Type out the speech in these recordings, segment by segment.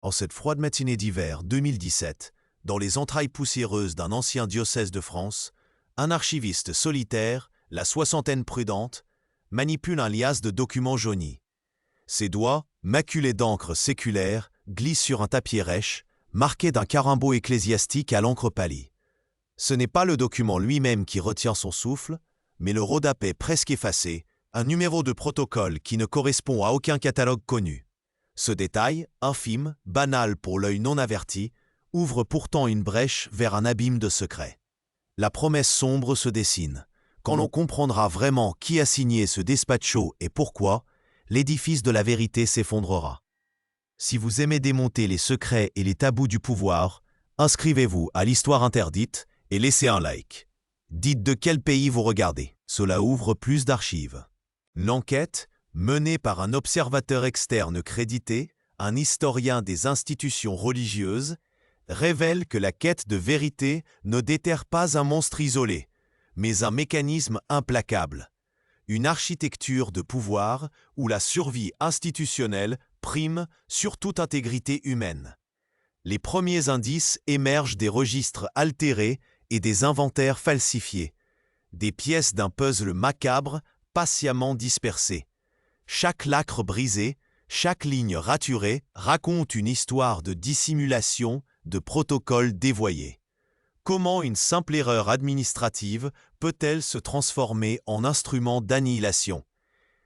En cette froide matinée d'hiver 2017, dans les entrailles poussiéreuses d'un ancien diocèse de France, un archiviste solitaire, la soixantaine prudente, manipule un liasse de documents jaunis. Ses doigts, maculés d'encre séculaire, glissent sur un tapis rêche, marqué d'un carimbo ecclésiastique à l'encre pâlie. Ce n'est pas le document lui-même qui retient son souffle, mais le rodapé presque effacé, un numéro de protocole qui ne correspond à aucun catalogue connu. Ce détail, infime, banal pour l'œil non averti, ouvre pourtant une brèche vers un abîme de secrets. La promesse sombre se dessine. Quand l'on comprendra vraiment qui a signé ce despacho et pourquoi, l'édifice de la vérité s'effondrera. Si vous aimez démonter les secrets et les tabous du pouvoir, inscrivez-vous à l'Histoire interdite et laissez un like. Dites de quel pays vous regardez, cela ouvre plus d'archives. L'enquête, menée par un observateur externe crédité, un historien des institutions religieuses, révèle que la quête de vérité ne déterre pas un monstre isolé, mais un mécanisme implacable, une architecture de pouvoir où la survie institutionnelle prime sur toute intégrité humaine. Les premiers indices émergent des registres altérés et des inventaires falsifiés, des pièces d'un puzzle macabre patiemment dispersées. Chaque lacre brisée, chaque ligne raturée raconte une histoire de dissimulation, de protocole dévoyé. Comment une simple erreur administrative peut-elle se transformer en instrument d'annihilation?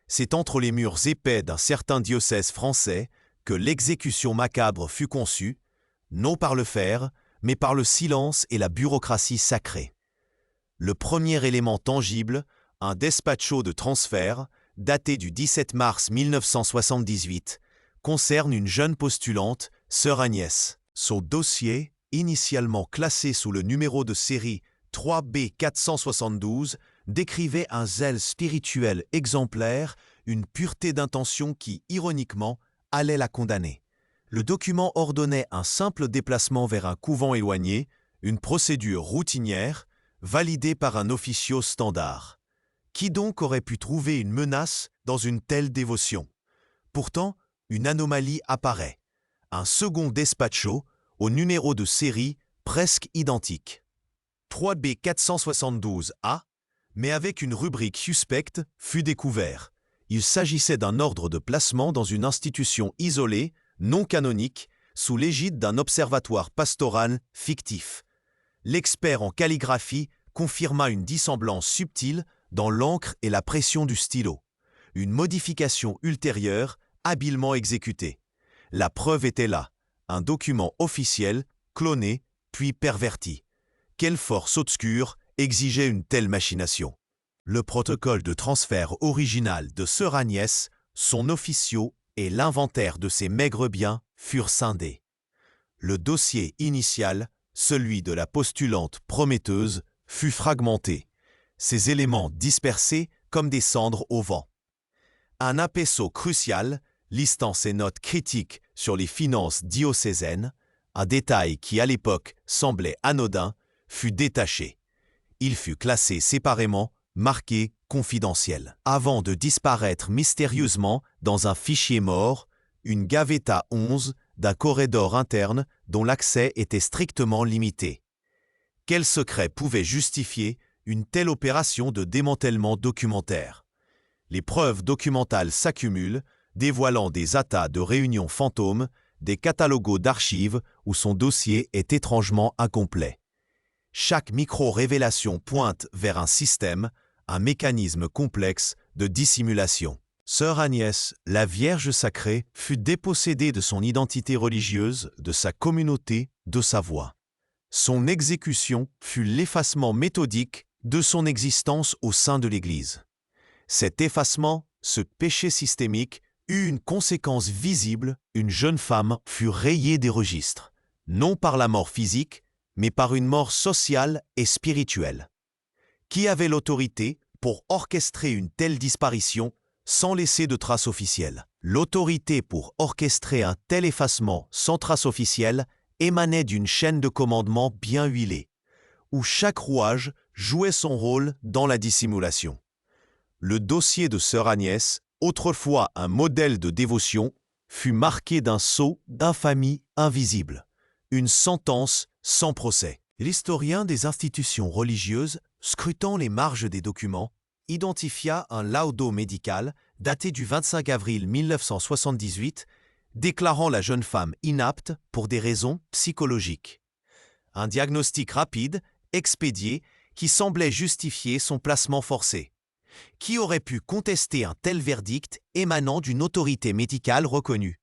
C'est entre les murs épais d'un certain diocèse français que l'exécution macabre fut conçue, non par le fer, mais par le silence et la bureaucratie sacrée. Le premier élément tangible, un despacho de transfert, daté du 17 mars 1978, concerne une jeune postulante, sœur Agnès. Son dossier, initialement classé sous le numéro de série 3B472, décrivait un zèle spirituel exemplaire, une pureté d'intention qui, ironiquement, allait la condamner. Le document ordonnait un simple déplacement vers un couvent éloigné, une procédure routinière, validée par un officio standard. Qui donc aurait pu trouver une menace dans une telle dévotion? Pourtant, une anomalie apparaît. Un second despacho, au numéro de série presque identique. 3B472A, mais avec une rubrique suspecte, fut découvert. Il s'agissait d'un ordre de placement dans une institution isolée, non canonique, sous l'égide d'un observatoire pastoral fictif. L'expert en calligraphie confirma une dissemblance subtile dans l'encre et la pression du stylo. Une modification ultérieure, habilement exécutée. La preuve était là, un document officiel, cloné, puis perverti. Quelle force obscure exigeait une telle machination? Le protocole de transfert original de sœur Agnès, son officio et l'inventaire de ses maigres biens furent scindés. Le dossier initial, celui de la postulante prometteuse, fut fragmenté, ses éléments dispersés comme des cendres au vent. Un apeso crucial, listant ses notes critiques sur les finances diocésaines, un détail qui à l'époque semblait anodin, fut détaché. Il fut classé séparément, marqué confidentiel. Avant de disparaître mystérieusement dans un fichier mort, une gaveta 11 d'un corridor interne dont l'accès était strictement limité. Quel secret pouvait justifier une telle opération de démantèlement documentaire? Les preuves documentales s'accumulent, dévoilant des atas de réunions fantômes, des catalogos d'archives où son dossier est étrangement incomplet. Chaque micro-révélation pointe vers un système, un mécanisme complexe de dissimulation. Sœur Agnès, la Vierge sacrée, fut dépossédée de son identité religieuse, de sa communauté, de sa voix. Son exécution fut l'effacement méthodique de son existence au sein de l'Église. Cet effacement, ce péché systémique, eut une conséquence visible, une jeune femme fut rayée des registres, non par la mort physique, mais par une mort sociale et spirituelle. Qui avait l'autorité pour orchestrer une telle disparition sans laisser de traces officielles? L'autorité pour orchestrer un tel effacement sans trace officielle émanait d'une chaîne de commandement bien huilée, où chaque rouage jouait son rôle dans la dissimulation. Le dossier de sœur Agnès, autrefois un modèle de dévotion, fut marquée d'un sceau d'infamie invisible, une sentence sans procès. L'historien des institutions religieuses, scrutant les marges des documents, identifia un laudo médical daté du 25 avril 1978, déclarant la jeune femme inapte pour des raisons psychologiques. Un diagnostic rapide, expédié, qui semblait justifier son placement forcé. Qui aurait pu contester un tel verdict émanant d'une autorité médicale reconnue?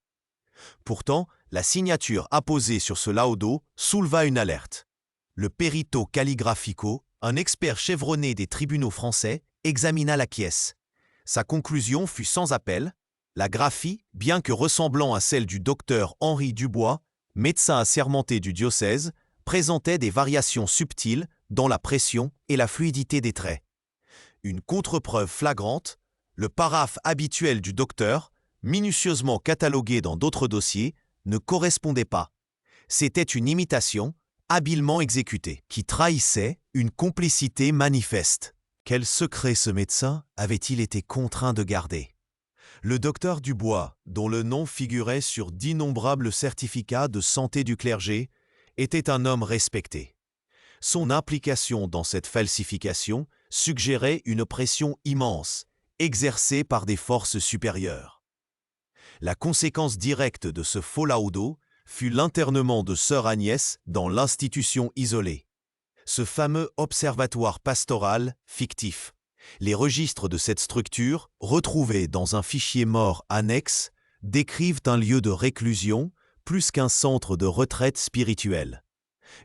Pourtant, la signature apposée sur ce laudo souleva une alerte. Le perito calligraphico, un expert chevronné des tribunaux français, examina la pièce. Sa conclusion fut sans appel. La graphie, bien que ressemblant à celle du docteur Henri Dubois, médecin assermenté du diocèse, présentait des variations subtiles dans la pression et la fluidité des traits. Une contre-preuve flagrante, le paraphe habituel du docteur, minutieusement catalogué dans d'autres dossiers, ne correspondait pas. C'était une imitation, habilement exécutée, qui trahissait une complicité manifeste. Quel secret ce médecin avait-il été contraint de garder? Le docteur Dubois, dont le nom figurait sur d'innombrables certificats de santé du clergé, était un homme respecté. Son implication dans cette falsification suggérait une pression immense, exercée par des forces supérieures. La conséquence directe de ce faux laudo fut l'internement de sœur Agnès dans l'institution isolée. Ce fameux observatoire pastoral fictif. Les registres de cette structure, retrouvés dans un fichier mort annexe, décrivent un lieu de réclusion plus qu'un centre de retraite spirituelle.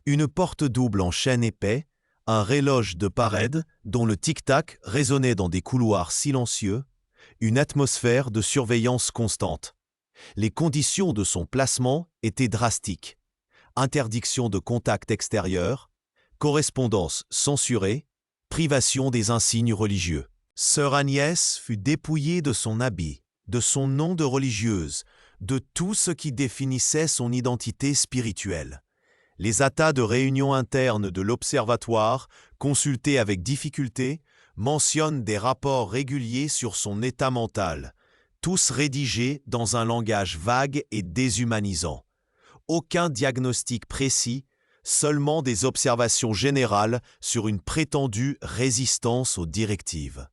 Une porte double en chêne épais, un reloge de parade dont le tic-tac résonnait dans des couloirs silencieux, une atmosphère de surveillance constante. Les conditions de son placement étaient drastiques. Interdiction de contact extérieur, correspondance censurée, privation des insignes religieux. Sœur Agnès fut dépouillée de son habit, de son nom de religieuse, de tout ce qui définissait son identité spirituelle. Les atas de réunions internes de l'Observatoire, consultés avec difficulté, mentionnent des rapports réguliers sur son état mental, tous rédigés dans un langage vague et déshumanisant. Aucun diagnostic précis, seulement des observations générales sur une prétendue résistance aux directives.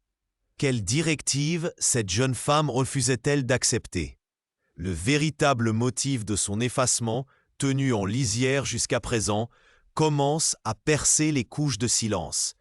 Quelles directives cette jeune femme refusait-elle d'accepter? Le véritable motif de son effacement, tenu en lisière jusqu'à présent, commence à percer les couches de silence.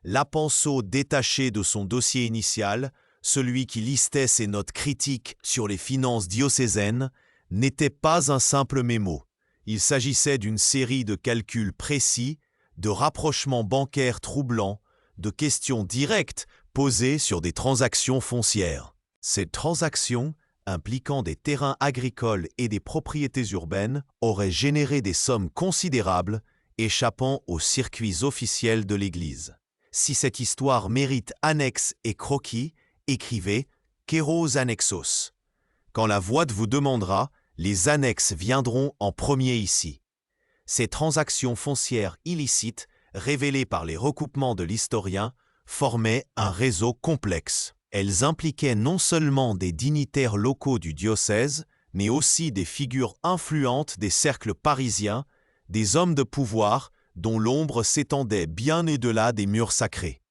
L'apenso détaché de son dossier initial, celui qui listait ses notes critiques sur les finances diocésaines, n'était pas un simple mémo. Il s'agissait d'une série de calculs précis, de rapprochements bancaires troublants, de questions directes posées sur des transactions foncières. Ces transactions, impliquant des terrains agricoles et des propriétés urbaines, auraient généré des sommes considérables, échappant aux circuits officiels de l'Église. Si cette histoire mérite annexe et croquis, écrivez « Kéros annexos ». Quand la voix vous demandera, les annexes viendront en premier ici. Ces transactions foncières illicites, révélées par les recoupements de l'historien, formaient un réseau complexe. Elles impliquaient non seulement des dignitaires locaux du diocèse, mais aussi des figures influentes des cercles parisiens, des hommes de pouvoir dont l'ombre s'étendait bien au-delà des murs sacrés.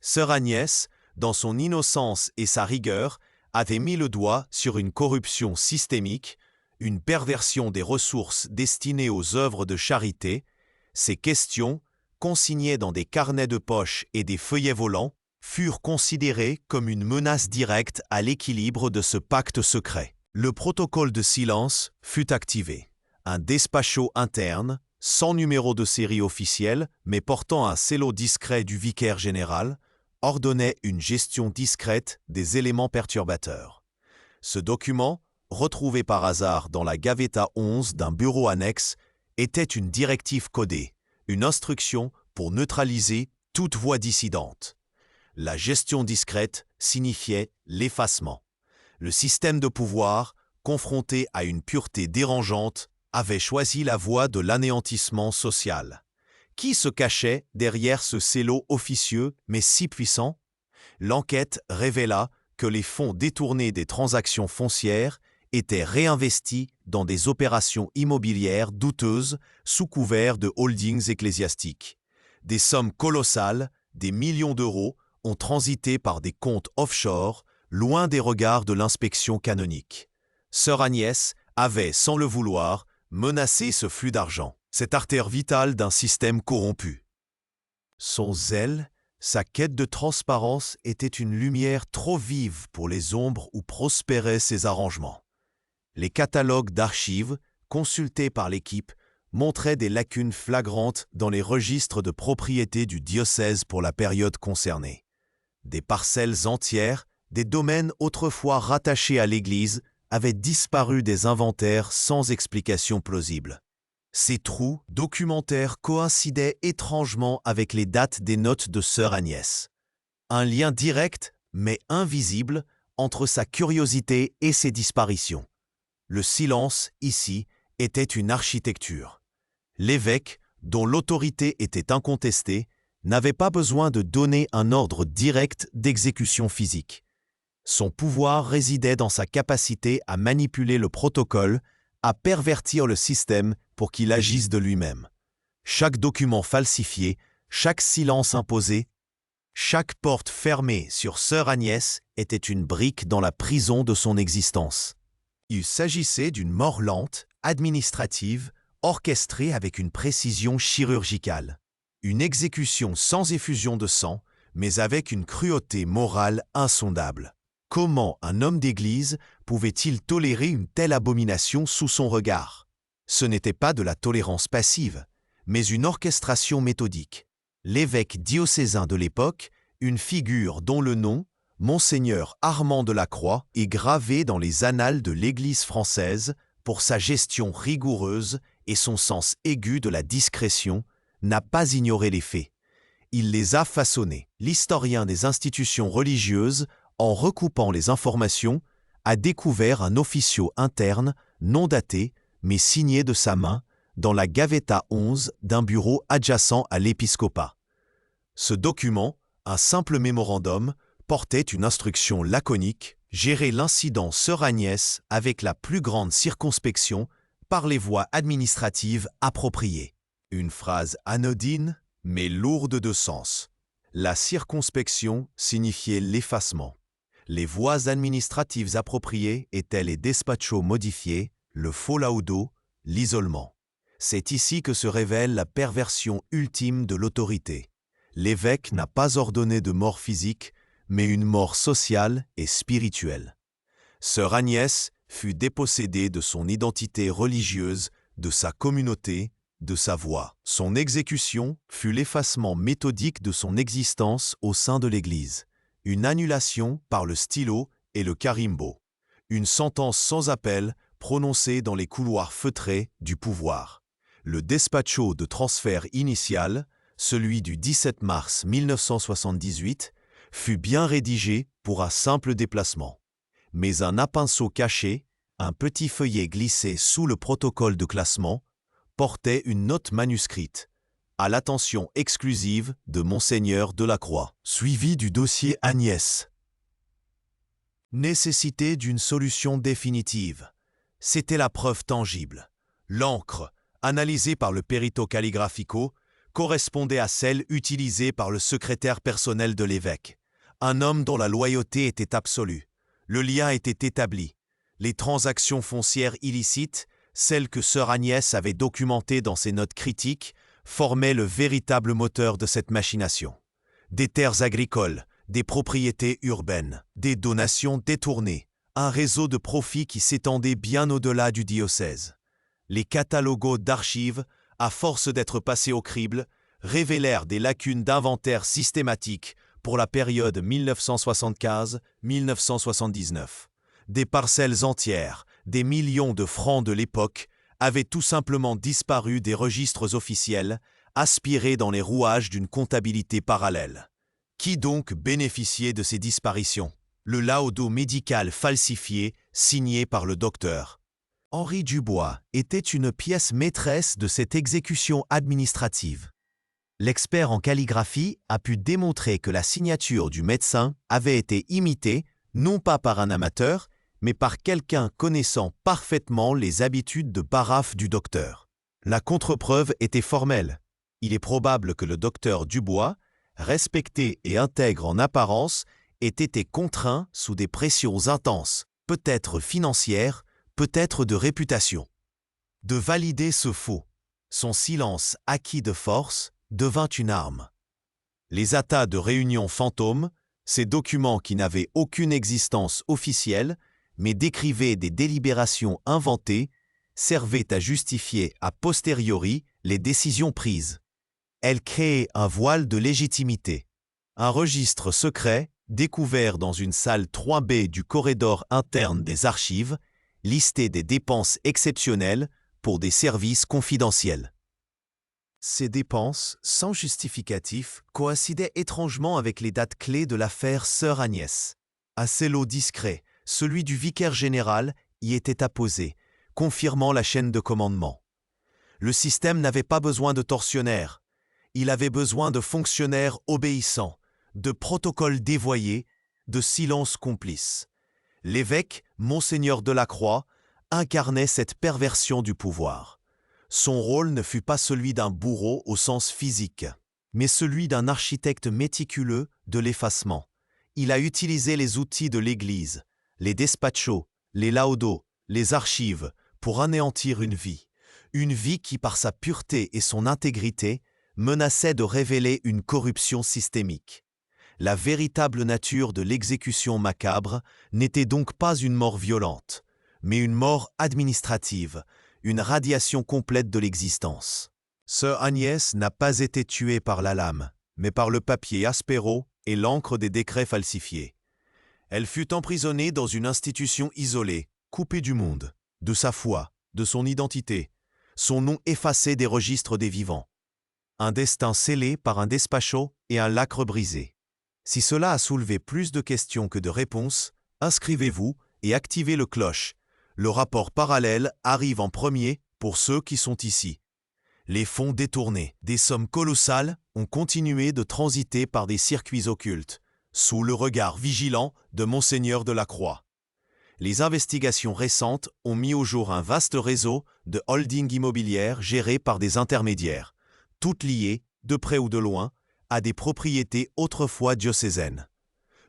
Sœur Agnès, dans son innocence et sa rigueur, avait mis le doigt sur une corruption systémique, une perversion des ressources destinées aux œuvres de charité. Ces questions, consignées dans des carnets de poche et des feuillets volants, furent considérées comme une menace directe à l'équilibre de ce pacte secret. Le protocole de silence fut activé. Un despacho interne, sans numéro de série officiel, mais portant un cello discret du vicaire général, ordonnait une gestion discrète des éléments perturbateurs. Ce document, retrouvé par hasard dans la Gaveta 11 d'un bureau annexe, était une directive codée, une instruction pour neutraliser toute voix dissidente. La gestion discrète signifiait l'effacement. Le système de pouvoir, confronté à une pureté dérangeante, avait choisi la voie de l'anéantissement social. Qui se cachait derrière ce cello officieux mais si puissant? L'enquête révéla que les fonds détournés des transactions foncières étaient réinvestis dans des opérations immobilières douteuses sous couvert de holdings ecclésiastiques. Des sommes colossales, des millions d'euros, ont transité par des comptes offshore, loin des regards de l'inspection canonique. Sœur Agnès avait, sans le vouloir, menacé ce flux d'argent, cette artère vitale d'un système corrompu. Son zèle, sa quête de transparence était une lumière trop vive pour les ombres où prospéraient ses arrangements. Les catalogues d'archives, consultés par l'équipe, montraient des lacunes flagrantes dans les registres de propriété du diocèse pour la période concernée. Des parcelles entières, des domaines autrefois rattachés à l'Église, avaient disparu des inventaires sans explication plausible. Ces trous documentaires coïncidaient étrangement avec les dates des notes de sœur Agnès. Un lien direct, mais invisible, entre sa curiosité et ses disparitions. Le silence, ici, était une architecture. L'évêque, dont l'autorité était incontestée, n'avait pas besoin de donner un ordre direct d'exécution physique. Son pouvoir résidait dans sa capacité à manipuler le protocole, à pervertir le système pour qu'il agisse de lui-même. Chaque document falsifié, chaque silence imposé, chaque porte fermée sur sœur Agnès était une brique dans la prison de son existence. Il s'agissait d'une mort lente, administrative, orchestrée avec une précision chirurgicale. Une exécution sans effusion de sang, mais avec une cruauté morale insondable. Comment un homme d'Église pouvait-il tolérer une telle abomination sous son regard? Ce n'était pas de la tolérance passive, mais une orchestration méthodique. L'évêque diocésain de l'époque, une figure dont le nom, Monseigneur Armand de la Croix, est gravé dans les annales de l'Église française pour sa gestion rigoureuse et son sens aigu de la discrétion, n'a pas ignoré les faits. Il les a façonnés. L'historien des institutions religieuses, en recoupant les informations, a découvert un officio interne, non daté, mais signé de sa main, dans la Gavetta 11 d'un bureau adjacent à l'épiscopat. Ce document, un simple mémorandum, portait une instruction laconique, gérer l'incident sœur Agnès avec la plus grande circonspection par les voies administratives appropriées. Une phrase anodine, mais lourde de sens. La circonspection signifiait l'effacement. Les voies administratives appropriées étaient les despachos modifiés, le faux laudo, l'isolement. C'est ici que se révèle la perversion ultime de l'autorité. L'évêque n'a pas ordonné de mort physique, mais une mort sociale et spirituelle. Sœur Agnès fut dépossédée de son identité religieuse, de sa communauté, de sa voix. Son exécution fut l'effacement méthodique de son existence au sein de l'Église. Une annulation par le stylo et le carimbo. Une sentence sans appel prononcée dans les couloirs feutrés du pouvoir. Le despacho de transfert initial, celui du 17 mars 1978, fut bien rédigé pour un simple déplacement. Mais un apinceau caché, un petit feuillet glissé sous le protocole de classement, portait une note manuscrite, à l'attention exclusive de Monseigneur de la Croix, suivi du dossier Agnès. Nécessité d'une solution définitive. C'était la preuve tangible. L'encre, analysée par le Perito Calligrafico, correspondait à celle utilisée par le secrétaire personnel de l'évêque. Un homme dont la loyauté était absolue. Le lien était établi. Les transactions foncières illicites, celles que sœur Agnès avait documentées dans ses notes critiques, formaient le véritable moteur de cette machination. Des terres agricoles, des propriétés urbaines, des donations détournées, un réseau de profits qui s'étendait bien au-delà du diocèse. Les catalogos d'archives, à force d'être passés au crible, révélèrent des lacunes d'inventaire systématiques pour la période 1975-1979. Des parcelles entières, des millions de francs de l'époque, avaient tout simplement disparu des registres officiels, aspirés dans les rouages d'une comptabilité parallèle. Qui donc bénéficiait de ces disparitions? Le laudo médical falsifié signé par le docteur. Henri Dubois était une pièce maîtresse de cette exécution administrative. L'expert en calligraphie a pu démontrer que la signature du médecin avait été imitée, non pas par un amateur, mais par quelqu'un connaissant parfaitement les habitudes de paraphe du docteur. La contre-preuve était formelle. Il est probable que le docteur Dubois, respecté et intègre en apparence, ait été contraint sous des pressions intenses, peut-être financières, peut-être de réputation, de valider ce faux. Son silence acquis de force devint une arme. Les actas de réunions fantômes, ces documents qui n'avaient aucune existence officielle, mais décrivaient des délibérations inventées, servaient à justifier a posteriori les décisions prises. Elles créaient un voile de légitimité. Un registre secret, découvert dans une salle 3B du corridor interne des archives, listait des dépenses exceptionnelles pour des services confidentiels. Ces dépenses, sans justificatif, coïncidaient étrangement avec les dates clés de l'affaire Sœur Agnès. Un cello discret, celui du vicaire général, y était apposé, confirmant la chaîne de commandement. Le système n'avait pas besoin de tortionnaires. Il avait besoin de fonctionnaires obéissants, de protocoles dévoyés, de silence complice. L'évêque, Monseigneur Delacroix, incarnait cette perversion du pouvoir. Son rôle ne fut pas celui d'un bourreau au sens physique, mais celui d'un architecte méticuleux de l'effacement. Il a utilisé les outils de l'Église, les despachos, les laudos, les archives, pour anéantir une vie qui, par sa pureté et son intégrité, menaçait de révéler une corruption systémique. La véritable nature de l'exécution macabre n'était donc pas une mort violente, mais une mort administrative, une radiation complète de l'existence. Sœur Agnès n'a pas été tuée par la lame, mais par le papier aspéro et l'encre des décrets falsifiés. Elle fut emprisonnée dans une institution isolée, coupée du monde, de sa foi, de son identité, son nom effacé des registres des vivants. Un destin scellé par un despacho et un lacre brisé. Si cela a soulevé plus de questions que de réponses, inscrivez-vous et activez le cloche. Le rapport parallèle arrive en premier pour ceux qui sont ici. Les fonds détournés, des sommes colossales, ont continué de transiter par des circuits occultes, sous le regard vigilant de Monseigneur Delacroix. Les investigations récentes ont mis au jour un vaste réseau de holdings immobilières gérés par des intermédiaires, toutes liées, de près ou de loin, à des propriétés autrefois diocésaines.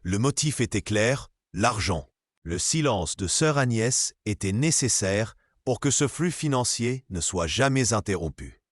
Le motif était clair, l'argent. Le silence de Sœur Agnès était nécessaire pour que ce flux financier ne soit jamais interrompu.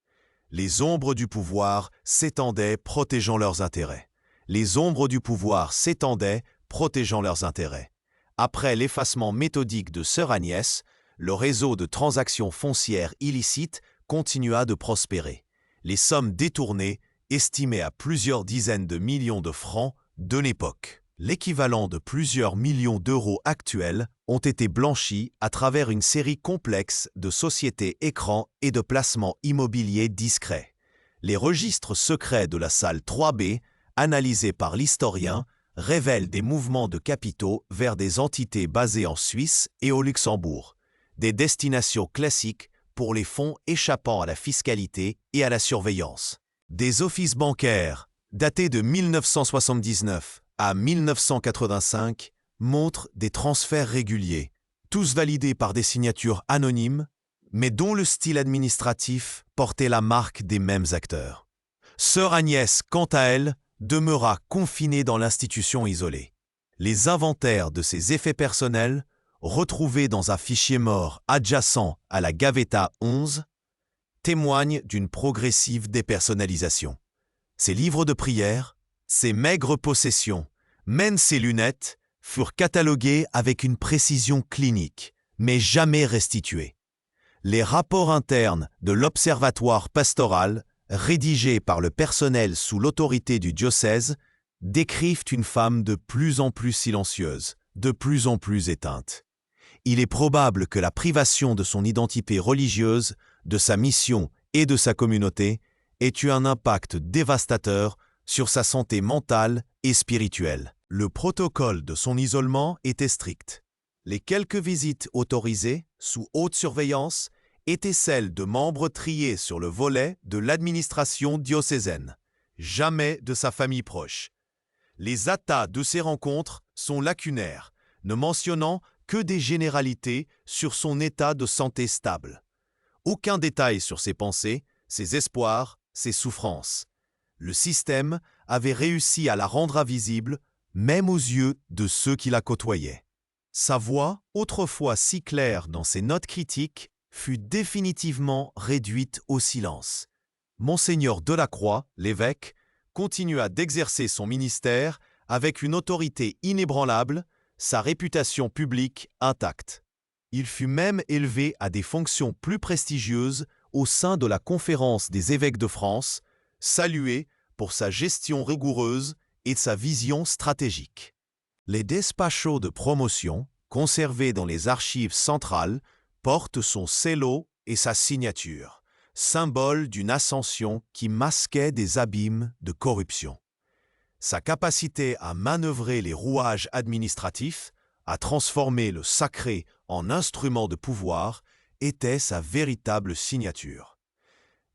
Les ombres du pouvoir s'étendaient protégeant leurs intérêts. Les ombres du pouvoir s'étendaient protégeant leurs intérêts. Après l'effacement méthodique de Sœur Agnès, le réseau de transactions foncières illicites continua de prospérer. Les sommes détournées, estimées à plusieurs dizaines de millions de francs de l'époque, l'équivalent de plusieurs millions d'euros actuels, ont été blanchies à travers une série complexe de sociétés écrans et de placements immobiliers discrets. Les registres secrets de la salle 3B, analysés par l'historien, révèlent des mouvements de capitaux vers des entités basées en Suisse et au Luxembourg, des destinations classiques pour les fonds échappant à la fiscalité et à la surveillance. Des offices bancaires, datés de 1979 à 1985, montrent des transferts réguliers, tous validés par des signatures anonymes, mais dont le style administratif portait la marque des mêmes acteurs. Sœur Agnès, quant à elle, demeura confinée dans l'institution isolée. Les inventaires de ses effets personnels, retrouvés dans un fichier mort adjacent à la Gaveta 11, témoignent d'une progressive dépersonnalisation. Ses livres de prière, ses maigres possessions, même ses lunettes, furent catalogués avec une précision clinique, mais jamais restitués. Les rapports internes de l'Observatoire pastoral, rédigés par le personnel sous l'autorité du diocèse, décrivent une femme de plus en plus silencieuse, de plus en plus éteinte. Il est probable que la privation de son identité religieuse, de sa mission et de sa communauté ait eu un impact dévastateur sur sa santé mentale et spirituelle. Le protocole de son isolement était strict. Les quelques visites autorisées, sous haute surveillance, étaient celles de membres triés sur le volet de l'administration diocésaine, jamais de sa famille proche. Les actas de ces rencontres sont lacunaires, ne mentionnant que des généralités sur son état de santé stable. Aucun détail sur ses pensées, ses espoirs, ses souffrances. Le système avait réussi à la rendre invisible, même aux yeux de ceux qui la côtoyaient. Sa voix, autrefois si claire dans ses notes critiques, fut définitivement réduite au silence. Monseigneur Delacroix, l'évêque, continua d'exercer son ministère avec une autorité inébranlable, sa réputation publique intacte. Il fut même élevé à des fonctions plus prestigieuses au sein de la Conférence des évêques de France, salué pour sa gestion rigoureuse et sa vision stratégique. Les despachos de promotion, conservés dans les archives centrales, portent son cello et sa signature, symbole d'une ascension qui masquait des abîmes de corruption. Sa capacité à manœuvrer les rouages administratifs, à transformer le sacré en instrument de pouvoir, était sa véritable signature.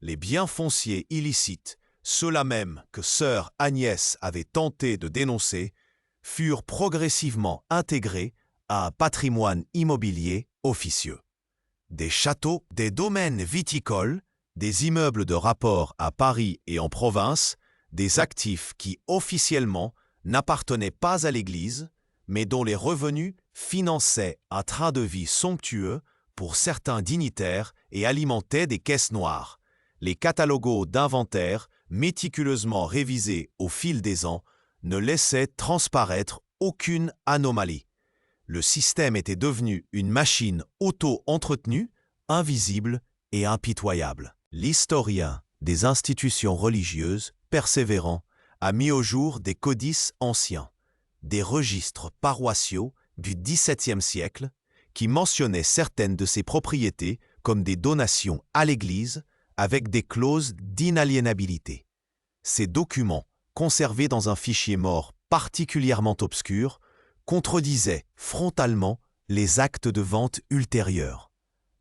Les biens fonciers illicites, ceux-là même que sœur Agnès avait tenté de dénoncer, furent progressivement intégrés à un patrimoine immobilier officieux. Des châteaux, des domaines viticoles, des immeubles de rapport à Paris et en province, des actifs qui officiellement n'appartenaient pas à l'Église, mais dont les revenus finançaient un train de vie somptueux pour certains dignitaires et alimentaient des caisses noires. Les catalogos d'inventaire, méticuleusement révisés au fil des ans, ne laissaient transparaître aucune anomalie. Le système était devenu une machine auto-entretenue, invisible et impitoyable. L'historien des institutions religieuses, persévérant, a mis au jour des codices anciens, des registres paroissiaux du XVIIe siècle qui mentionnaient certaines de ces propriétés comme des donations à l'Église avec des clauses d'inaliénabilité. Ces documents, conservés dans un fichier mort particulièrement obscur, contredisaient frontalement les actes de vente ultérieurs,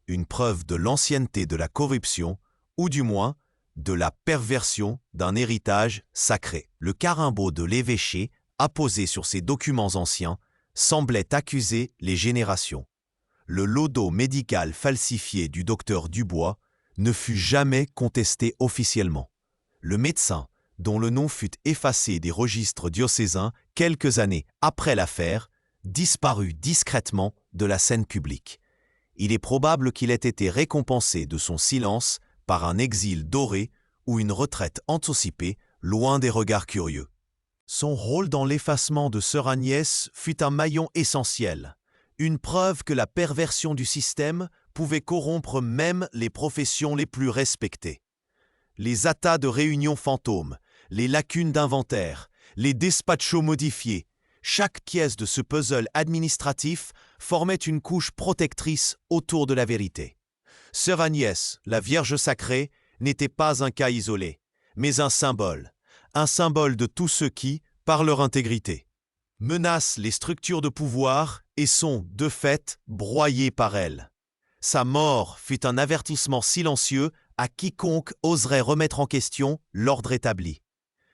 une preuve de l'ancienneté de la corruption, ou du moins de la perversion d'un héritage sacré. Le carimbo de l'évêché, apposé sur ces documents anciens, semblait accuser les générations. Le lodo médical falsifié du docteur Dubois ne fut jamais contesté officiellement. Le médecin, dont le nom fut effacé des registres diocésains quelques années après l'affaire, disparut discrètement de la scène publique. Il est probable qu'il ait été récompensé de son silence par un exil doré ou une retraite anticipée loin des regards curieux. Son rôle dans l'effacement de sœur Agnès fut un maillon essentiel, une preuve que la perversion du système pouvait corrompre même les professions les plus respectées. Les atas de réunions fantômes, les lacunes d'inventaire, les despachos modifiés, chaque pièce de ce puzzle administratif formait une couche protectrice autour de la vérité. Sœur Agnès, la Vierge sacrée, n'était pas un cas isolé, mais un symbole de tous ceux qui, par leur intégrité, menacent les structures de pouvoir et sont, de fait, broyés par elles. Sa mort fut un avertissement silencieux à quiconque oserait remettre en question l'ordre établi.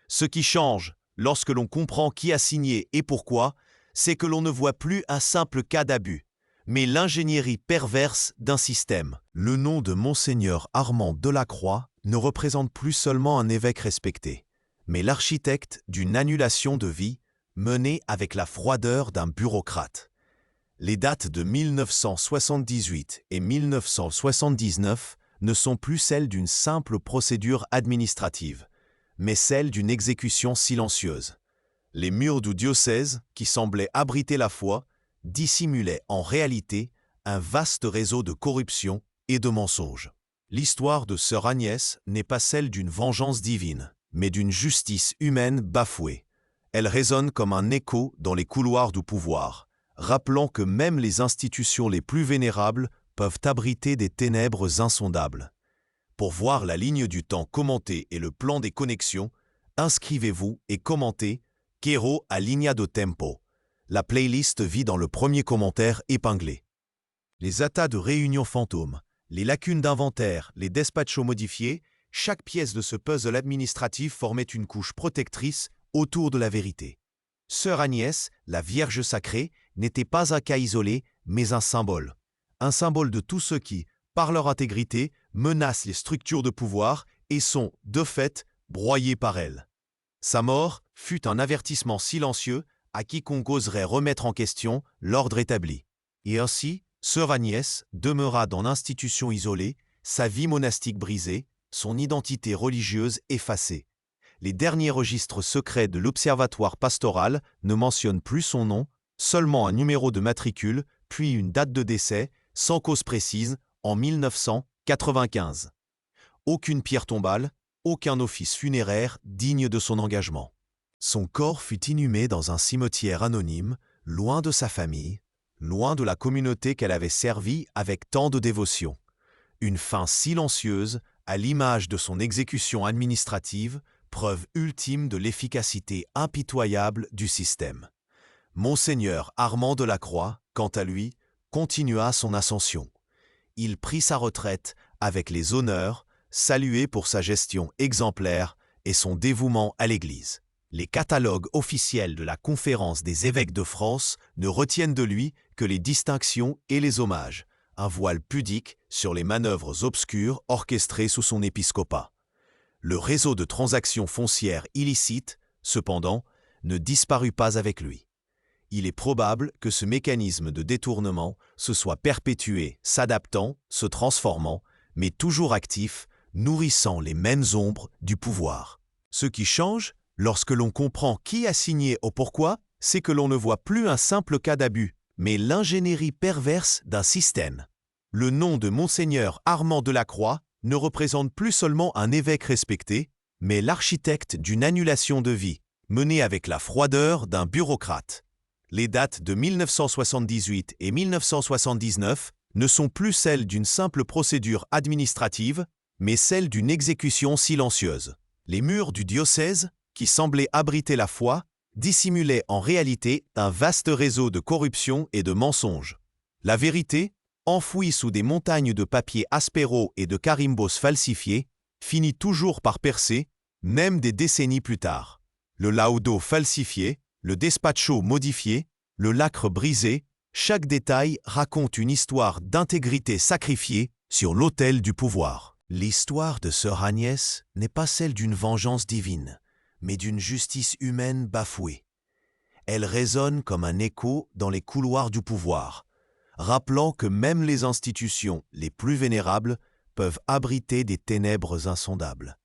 Ce qui change, lorsque l'on comprend qui a signé et pourquoi, c'est que l'on ne voit plus un simple cas d'abus, mais l'ingénierie perverse d'un système. Le nom de Monseigneur Armand Delacroix ne représente plus seulement un évêque respecté, mais l'architecte d'une annulation de vie menée avec la froideur d'un bureaucrate. Les dates de 1978 et 1979 ne sont plus celles d'une simple procédure administrative, mais celles d'une exécution silencieuse. Les murs du diocèse, qui semblaient abriter la foi, dissimulaient en réalité un vaste réseau de corruption et de mensonges. L'histoire de sœur Agnès n'est pas celle d'une vengeance divine, mais d'une justice humaine bafouée. Elle résonne comme un écho dans les couloirs du pouvoir, rappelant que même les institutions les plus vénérables peuvent abriter des ténèbres insondables. Pour voir la ligne du temps commentée et le plan des connexions, inscrivez-vous et commentez Quero a linea do tempo. La playlist vit dans le premier commentaire épinglé. Les atas de réunions fantômes, les lacunes d'inventaire, les despachos modifiés, chaque pièce de ce puzzle administratif formait une couche protectrice autour de la vérité. Sœur Agnès, la Vierge sacrée, n'était pas un cas isolé, mais un symbole. Un symbole de tous ceux qui, par leur intégrité, menacent les structures de pouvoir et sont, de fait, broyés par elles. Sa mort fut un avertissement silencieux à quiconque oserait remettre en question l'ordre établi. Et ainsi, sœur Agnès demeura dans l'institution isolée, sa vie monastique brisée, son identité religieuse effacée. Les derniers registres secrets de l'Observatoire pastoral ne mentionnent plus son nom, seulement un numéro de matricule, puis une date de décès, sans cause précise, en 1995. Aucune pierre tombale, aucun office funéraire digne de son engagement. Son corps fut inhumé dans un cimetière anonyme, loin de sa famille, loin de la communauté qu'elle avait servie avec tant de dévotion. Une fin silencieuse, à l'image de son exécution administrative, preuve ultime de l'efficacité impitoyable du système. Monseigneur Armand Delacroix, quant à lui, continua son ascension. Il prit sa retraite avec les honneurs, salué pour sa gestion exemplaire et son dévouement à l'Église. Les catalogues officiels de la Conférence des évêques de France ne retiennent de lui que les distinctions et les hommages, un voile pudique sur les manœuvres obscures orchestrées sous son épiscopat. Le réseau de transactions foncières illicites, cependant, ne disparut pas avec lui. Il est probable que ce mécanisme de détournement se soit perpétué, s'adaptant, se transformant, mais toujours actif, nourrissant les mêmes ombres du pouvoir. Ce qui change, lorsque l'on comprend qui a signé au pourquoi, c'est que l'on ne voit plus un simple cas d'abus, mais l'ingénierie perverse d'un système. Le nom de Monseigneur Armand Delacroix ne représente plus seulement un évêque respecté, mais l'architecte d'une annulation de vie, menée avec la froideur d'un bureaucrate. Les dates de 1978 et 1979 ne sont plus celles d'une simple procédure administrative, mais celles d'une exécution silencieuse. Les murs du diocèse, qui semblaient abriter la foi, dissimulaient en réalité un vaste réseau de corruption et de mensonges. La vérité, enfouie sous des montagnes de papiers aspéraux et de carimbos falsifiés, finit toujours par percer, même des décennies plus tard. Le laudo falsifié, le despacho modifié, le lacre brisé, chaque détail raconte une histoire d'intégrité sacrifiée sur l'autel du pouvoir. L'histoire de sœur Agnès n'est pas celle d'une vengeance divine, mais d'une justice humaine bafouée. Elle résonne comme un écho dans les couloirs du pouvoir, rappelant que même les institutions les plus vénérables peuvent abriter des ténèbres insondables.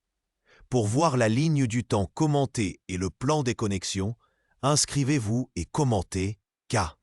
Pour voir la ligne du temps commentée et le plan des connexions, inscrivez-vous et commentez K.